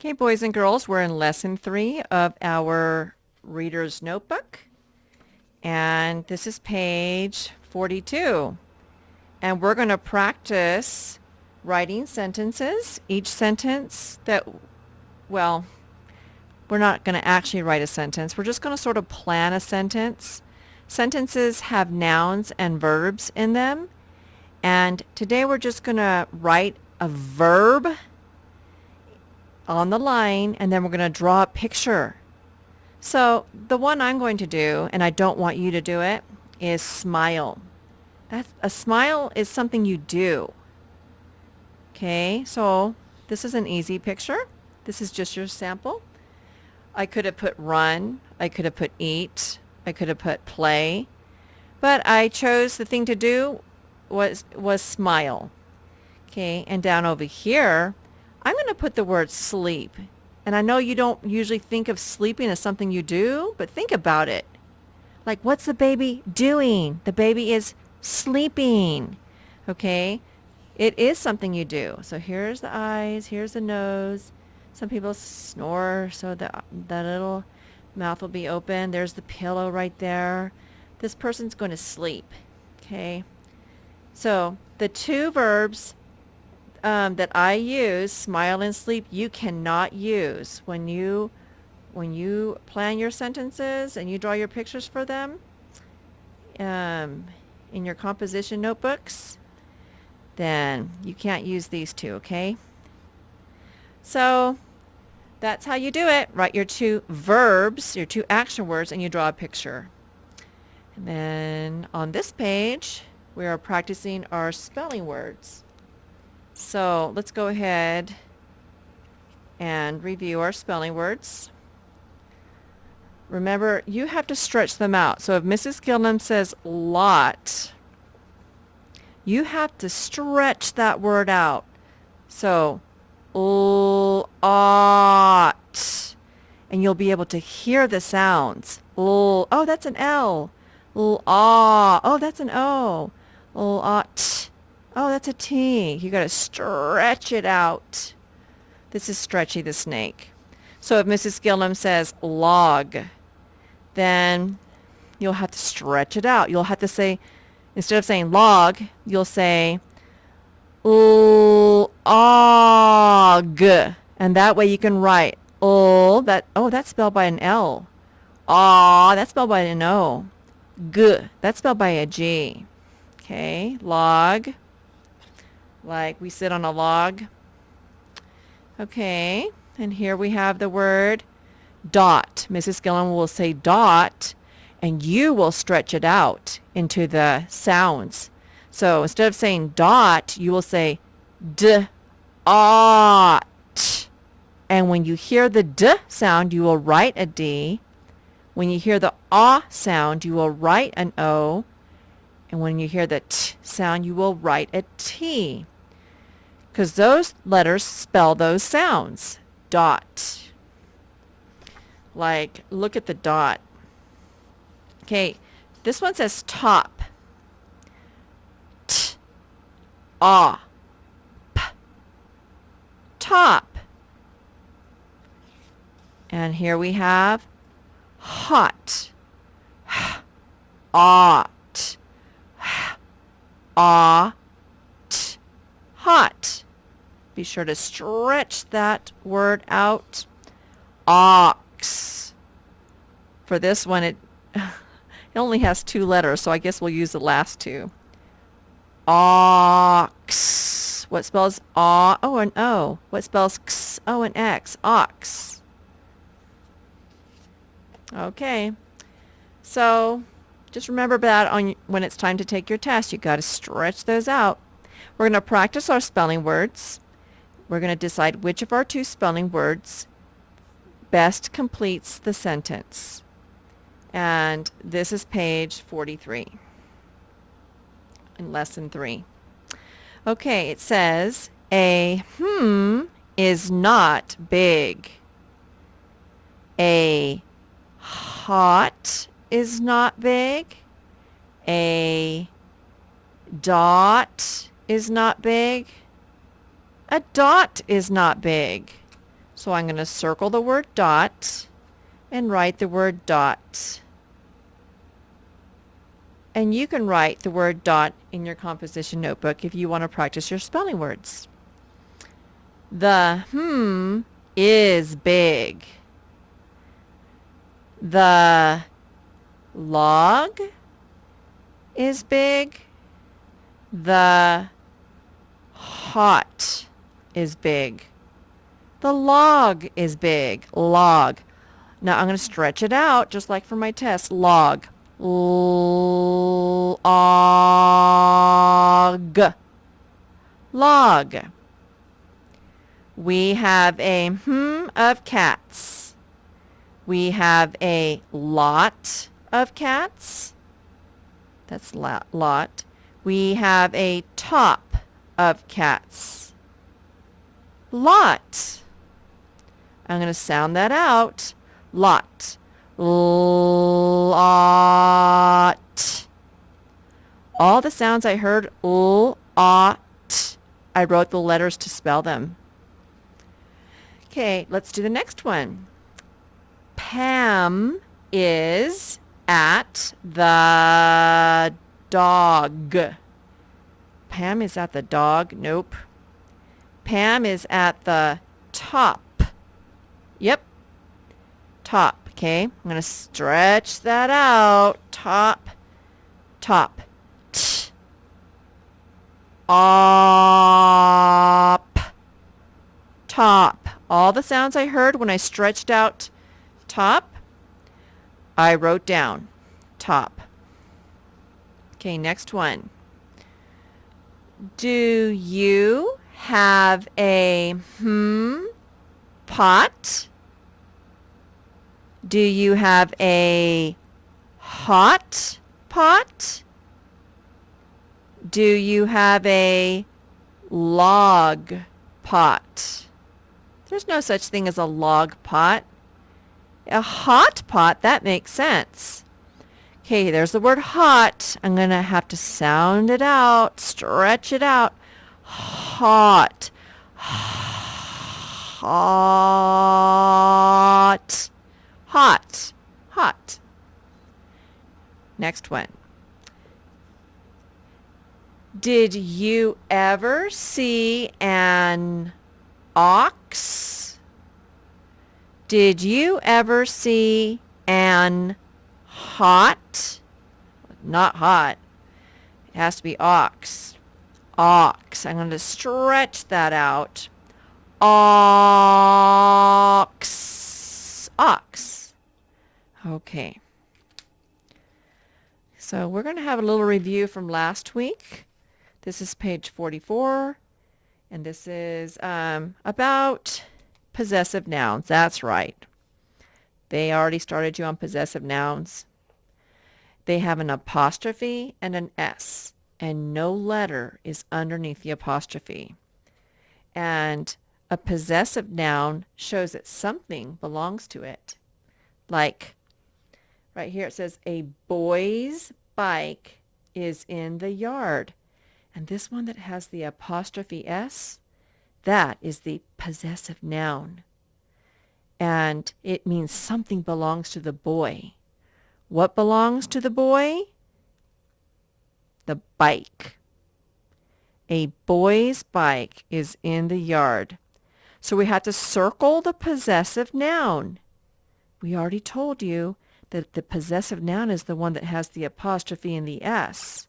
Okay, boys and girls, we're in lesson 3 of our reader's notebook. And this is page 42. And we're going to practice writing sentences. Each sentence well, we're not going to actually write a sentence. We're just going to sort of plan a sentence. Sentences have nouns and verbs in them. And today we're just going to write a verb on the line, and then we're going to draw a picture. So the one I'm going to do, and I don't want you to do it, is smile. A smile is something you do. Okay, so this is an easy picture. This is just your sample. I could have put run. I could have put eat. I could have put play. But I chose the thing to do was smile. Okay, and down over here, I'm going to put the word sleep. And I know you don't usually think of sleeping as something you do, but think about it. Like, what's the baby doing? The baby is sleeping. Okay? It is something you do. So here's the eyes, here's the nose. Some people snore, so the little mouth will be open. There's the pillow right there. This person's going to sleep. Okay? So the two verbs that I use, smile and sleep, you cannot use when you plan your sentences and you draw your pictures for them in your composition notebooks. Then you can't use these two, okay? So that's how you do it. Write your two verbs, your two action words, and you draw a picture. And then on this page, we are practicing our spelling words. So let's go ahead and review our spelling words. Remember, you have to stretch them out. So if Mrs. Gillam says lot, you have to stretch that word out. So lot. And you'll be able to hear the sounds. Oh, that's an L. Oh, that's an O. Lot. Oh, that's a T. You got to stretch it out. This is Stretchy the snake. So if Mrs. Gillam says log, then you'll have to stretch it out. You'll have to say, instead of saying log, you'll say log. And that way you can write that's spelled by an L. That's spelled by an O. That's spelled by a G. Okay, log. Like we sit on a log. Okay, and here we have the word dot. Mrs. Gillam will say dot, and you will stretch it out into the sounds. So instead of saying dot, you will say d-ot. And when you hear the d sound, you will write a D. When you hear the ah sound, you will write an O. And when you hear the t sound, you will write a T. Because those letters spell those sounds. Dot. Like, look at the dot. Okay, this one says top. T, ah, p, top. And here we have hot. H, ot. H, ah, t, hot. Be sure to stretch that word out. Ox. For this one, it only has 2 letters, so I guess we'll use the last 2. Ox. What spells aw? Oh, an O. What spells x? O and X. Ox. Okay. So just remember that when it's time to take your test, you got to stretch those out. We're going to practice our spelling words. We're going to decide which of our 2 spelling words best completes the sentence. And this is page 43 in lesson 3. Okay, it says, a is not big. A hot is not big. A dot is not big. A dot is not big. So I'm going to circle the word dot and write the word dot. And you can write the word dot in your composition notebook if you want to practice your spelling words. The is big. The log is big. The hot is big. The log is big. Log. Now I'm going to stretch it out just like for my test. Log. Log. Log. We have a of cats. We have a lot of cats. That's lot. We have a top of cats. Lot. I'm going to sound that out. Lot. Lot. All the sounds I heard, ot, I wrote the letters to spell them. Okay, let's do the next one. Pam is at the dog. Pam is at the dog. Nope. Pam is at the top. Yep. Top. Okay. I'm going to stretch that out. Top. Top. T. Op. Top. All the sounds I heard when I stretched out top, I wrote down. Top. Okay, next one. Do you have a pot? Do you have a hot pot? Do you have a log pot? There's no such thing as a log pot. A hot pot, that makes sense. Okay, there's the word hot. I'm going to have to sound it out, stretch it out. Hot. Hot. Hot. Hot. Next one. Did you ever see an ox? Did you ever see an hot? Not hot. It has to be ox. Ox. I'm going to stretch that out. Ox. Ox. Okay. So we're going to have a little review from last week. This is page 44. And this is about possessive nouns. That's right. They already started you on possessive nouns. They have an apostrophe and an S, and no letter is underneath the apostrophe. And a possessive noun shows that something belongs to it. Like right here it says, a boy's bike is in the yard. And this one that has the apostrophe S, that is the possessive noun. And it means something belongs to the boy. What belongs to the boy? The bike. A boy's bike is in the yard. So we have to circle the possessive noun. We already told you that the possessive noun is the one that has the apostrophe and the S.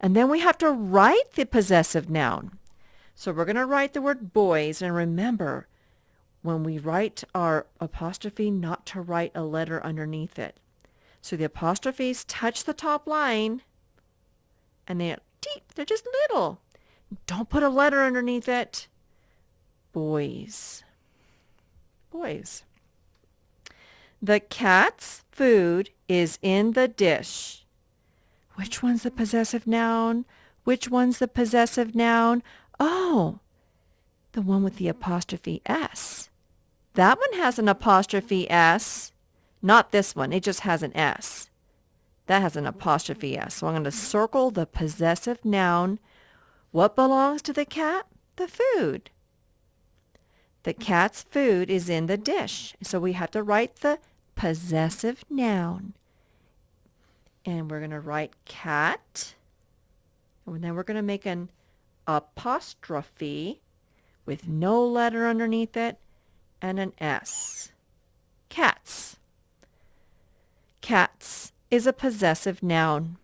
And then we have to write the possessive noun. So we're going to write the word boys, and remember, when we write our apostrophe, not to write a letter underneath it. So the apostrophes touch the top line, and they're deep, they're just little. Don't put a letter underneath it. Boys. Boys. The cat's food is in the dish. Which one's the possessive noun? Which one's the possessive noun? Oh, the one with the apostrophe S. That one has an apostrophe S. Not this one. It just has an S. That has an apostrophe S. So I'm going to circle the possessive noun. What belongs to the cat? The food. The cat's food is in the dish. So we have to write the possessive noun. And we're going to write cat. And then we're going to make an apostrophe with no letter underneath it and an S. Cats. Cats is a possessive noun.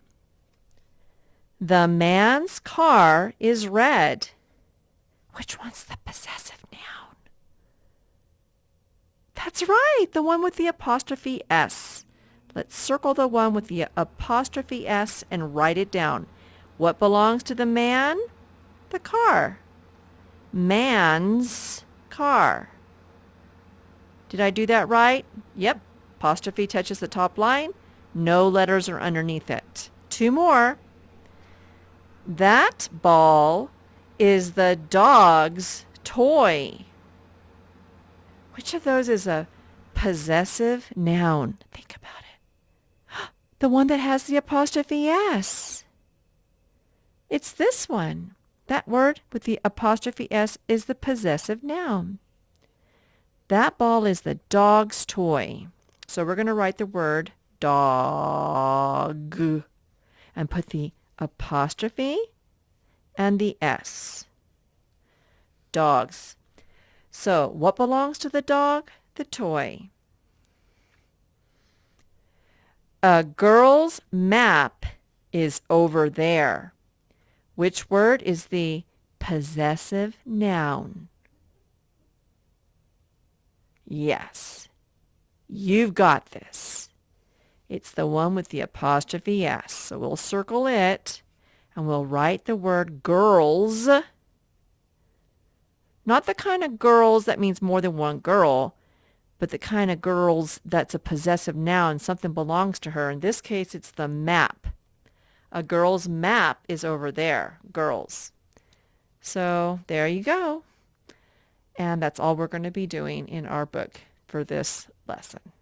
The man's car is red. Which one's the possessive noun? That's right, the one with the apostrophe S. Let's circle the one with the apostrophe S and write it down. What belongs to the man? The car. Man's car. Did I do that right? Yep. Apostrophe touches the top line. No letters are underneath it. Two more. That ball is the dog's toy. Which of those is a possessive noun? Think about it. The one that has the apostrophe S. It's this one. That word with the apostrophe S is the possessive noun. That ball is the dog's toy. So we're going to write the word dog and put the apostrophe and the S. Dogs. So what belongs to the dog? The toy. A girl's map is over there. Which word is the possessive noun? Yes. You've got this. It's the one with the apostrophe S. So we'll circle it and we'll write the word girls. Not the kind of girls that means more than one girl, but the kind of girls that's a possessive noun. Something belongs to her. In this case, it's the map. A girl's map is over there. Girls. So there you go. And that's all we're going to be doing in our book for this lesson.